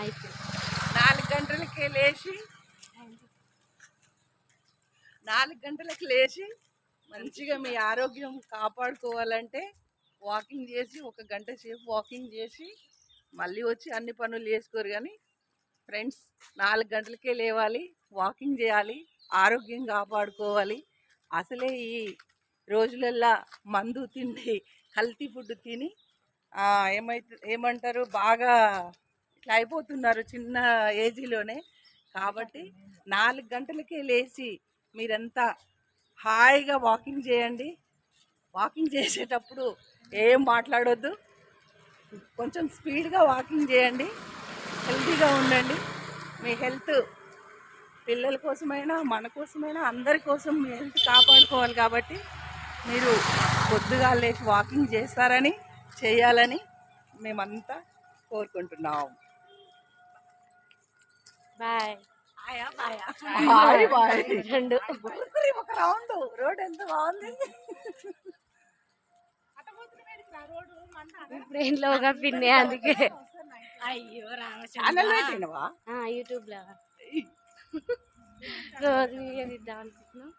అయిపోయింది. 4 గంటలకే లేచి 4 గంటలకు లేచి మంచిగా మీ ఆరోగ్యం కాపాడుకోవాలంటే వాకింగ్ చేసి 1 గంట సేపు వాకింగ్ చేసి మళ్ళీ వచ్చి అన్ని పనులు చేసుకోరు. కానీ ఫ్రెండ్స్ 4 గంటలకే లేవాలి, వాకింగ్ చేయాలి, ఆరోగ్యం కాపాడుకోవాలి. అసలే ఈ రోజులల్లో మందు తిండి కల్తీ ఫుడ్ తిని ఏమంటారు బాగా ఇట్లా అయిపోతున్నారు చిన్న ఏజ్లోనే. కాబట్టి 4 గంటలకే లేచి మీరంతా హాయిగా వాకింగ్ చేయండి. వాకింగ్ చేసేటప్పుడు ఏం మాట్లాడొద్దు, కొంచెం స్పీడ్గా వాకింగ్ చేయండి. హెల్తీగా ఉండండి. మీ హెల్త్ పిల్లల కోసమైనా మన కోసమైనా అందరి కోసం మీ హెల్త్ కాపాడుకోవాలి. కాబట్టి మీరు పొద్దుగా లేచి వాకింగ్ చేయాలని మేమంతా కోరుకుంటున్నాం. బాయ్. Bye bye. రెండు ఒక రౌండ్ రోడ్ ఎంత బాగుంది. ఇప్పుడు ఇంట్లోగా పిన్ని అందుకే. అయ్యో ఛానల్ పెట్టినవా? యూట్యూబ్ లో రోజు వీడియో తీద్దాం అనుకుంటున్నాం.